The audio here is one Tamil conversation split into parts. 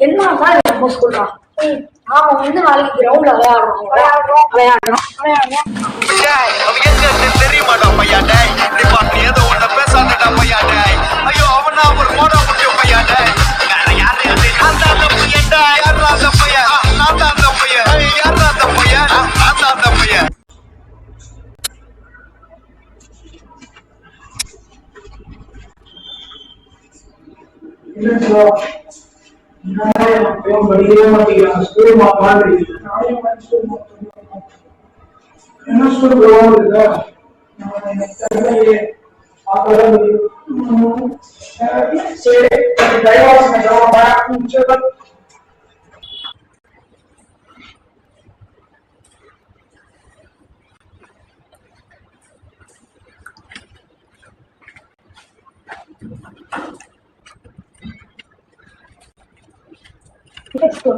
என்னமா ரொம்ப சொல்றான். நாம வந்து நாளைக்கு கிரவுண்ட்ல விளையாடுறோம். தெரியுமாடா பையாண்டே, நீ ஏதோ ஒண்ணு பேசாதடா பையாண்டே. ஐயோ அவனா ஒரு போட முடியும் பையாண்டே. வேற யாரு நான் தான் அந்த பையன்டா. யாரா அந்த பையன்? நான் தான் அந்த பையன். யாரா அந்த பையன்? நான் தான் அந்த பையன். என்ன ஸ்கூல் போகாம இருக்க? சரி Let's go.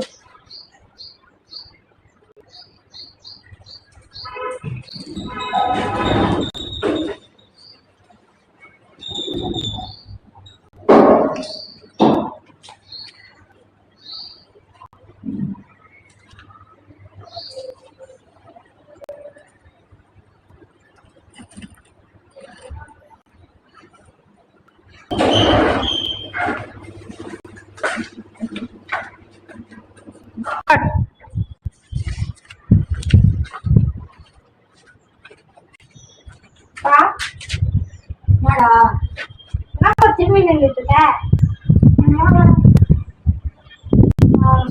என்னடா திரும்பி நின்றுட்டு இருக்க?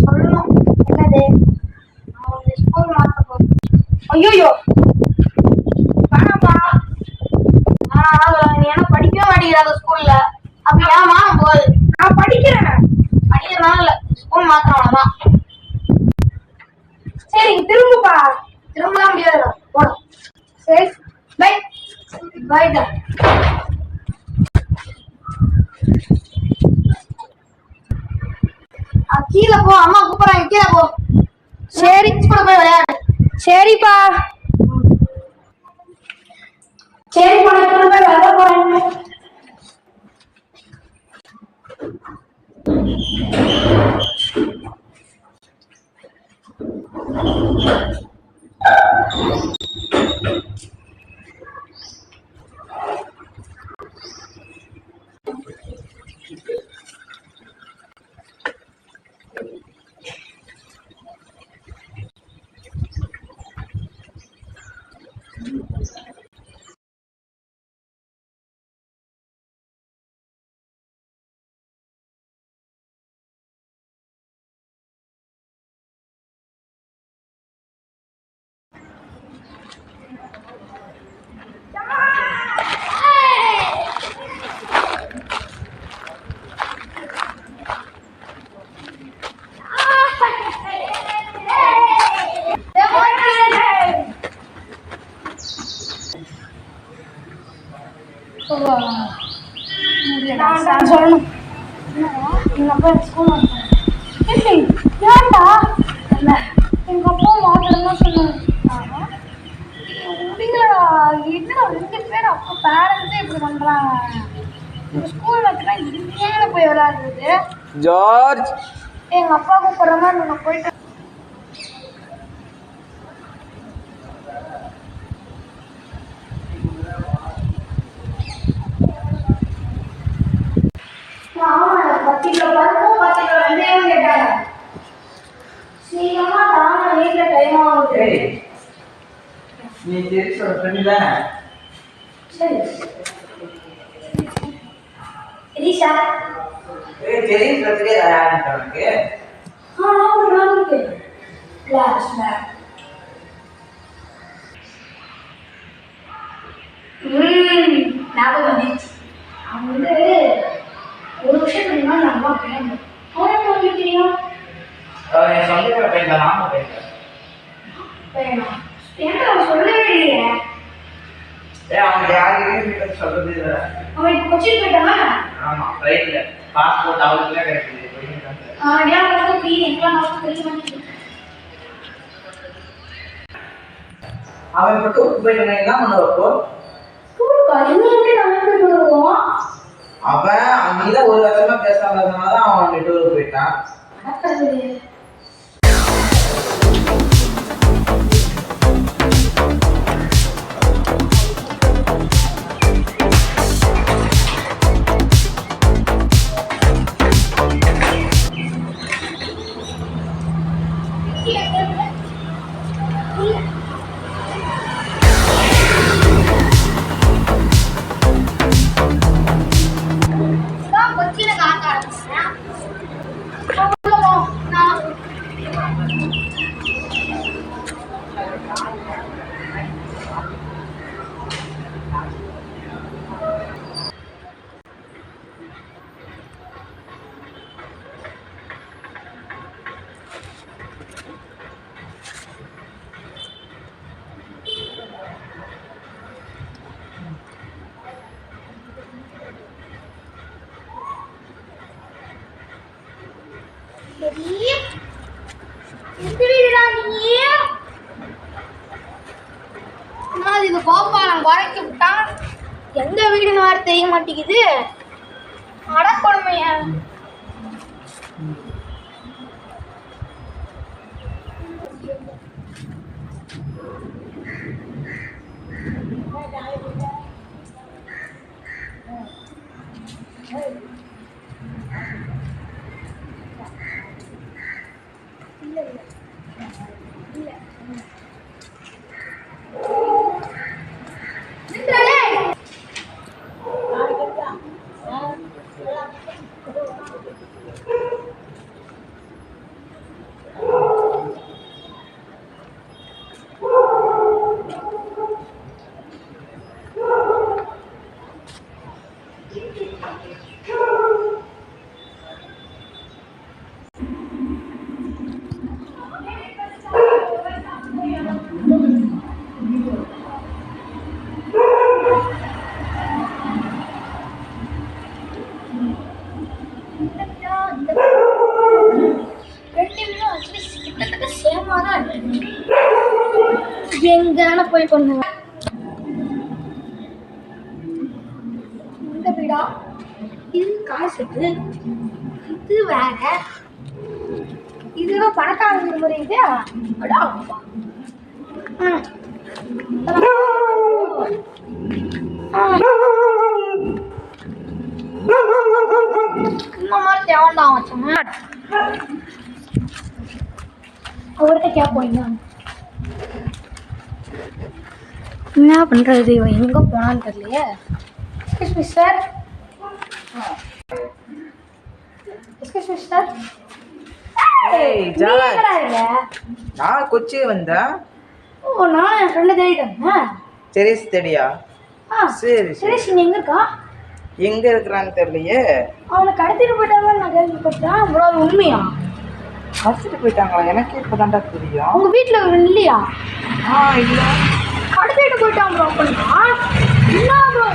சொல்லணும். என்னது? ஸ்கூல் மாத்த போறேன். ஐயோ வேணாப்பா. நீ என்ன படிக்கவே மாட்டேங்கிறாத ஸ்கூல்ல. அப்ப ஏமா போது? நான் படிக்கிறேன். படிக்கிறதுனால இல்ல, ஸ்கூல் மாத்திரமா. சரி திரும்பப்பா. திரும்பலாம் முடியாது, போடும். சரி பை பை தான். கீழே போ, அம்மா கூப்பிடுறாங்க, கீழே போ. சரி கூட போய் விளையாடு. சரிப்பா. சரி போய் விளையாட போறேன். நான் சொல்லணும். எங்க அப்பா ஸ்கூல் ஏன்டா இல்ல எங்க அப்பா மாத்திரம் சொன்னாங்க. முடியலடா, என்னடா 2 பேர் அப்பா பேரண்ட்ஸே இப்படி பண்றாங்க. ஸ்கூல் வச்சுனா இங்கேயே போய் விளையாடுறது. ஜார்ஜ் எங்க அப்பா கூப்பிடுற மாதிரி நான் போயிட்டு நீ தெரிஞ்ச ஃப்ரெண்ட் தானே? சரி ரிஷா தெரியும் உனக்கு? கிளாஸ்ல ஞாபகம் வந்துச்சு. அவன் வந்து ஒரு வருஷம் தெரியுமா நம்ம பையன் அவனுக்கு வந்து தெரியும். சொல்லுற பையன் தான், நாம பையனா? ஏன்டா அவன் சொல்லவே இல்லையே. அவனுக்கு யாருக்குமே சொல்றது இல்லை. அவன் இப்போ கொச்சின் போயிட்டானா? ஆமா ரைட்ல பாஸ்போர்ட் அவளுக்குலாம் கிடைக்குது. ஏன் ஃபீ எல்லாம் தெரியும். அவன் இப்போ டூருக்கு போயிட்டு என்ன பண்ணுவப்போ ஸ்கூலுக்கா என்ன எப்படி நம்ம போயிட்டு வருவோம்? அவன் நீதான் ஒரு வருஷமா பேசாம இருந்தனாலதான் அவன் டூருக்கு போயிட்டான். நடக்கிறது கொச்சியில காட்ட ஆரம்பிச்சேன். நான் இது கோபாலம் குறைக்க விட்டான். எந்த வீடுன்னு வேற தெரிய மாட்டேங்குது. அடக்கொடுமைய எங்கான போய் பண்ணுங்க. இந்த வீடா இது காசு, இது வேற, இதுதான் பணக்கார விடுமுறை. இது அடா இந்த மாதிரி தேவண்டா வச்சோம். அவர்கிட்ட கேட்போம் என்ன பண்றது, இவன் எங்க போனான்னு தெரியலையே. Excuse me sir, excuse me sir. நான் கொச்சி வந்தேன். ஓ, நான் என் ஃப்ரெண்டை தேடிட்டேன். சரி தெரியா? சரி சரி, எங்க இருக்கா? எங்க இருக்கிறான்னு தெரியலையே. அவனை கடத்திட்டு போயிட்டாங்கன்னு நான் கேள்விப்பட்டேன். அப்புறம் அது உண்மையா? கடத்திட்டு போயிட்டாங்களா? எனக்கு இப்பதான்டா தெரியும். உங்க வீட்டுல இல்லையா? இல்ல, கடத்திட்டு போயிட்டான் ப்ரோ. அப்படின்னா என்ன ப்ரோ?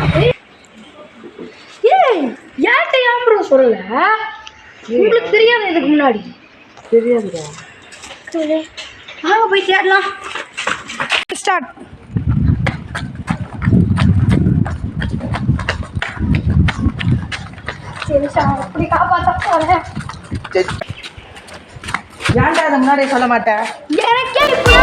ஏய், யார்கிட்ட ஏன் ப்ரோ சொல்லல? உங்களுக்கு தெரியாது இதுக்கு முன்னாடி? தெரியாதுடா. சரி, வாங்க போய் தேடலாம். ஸ்டார்ட். சரி சார், அப்படி காப்பாற்ற போறேன். ஏன்டா அதை முன்னாடியே சொல்ல மாட்டேன்? எனக்கே இப்ப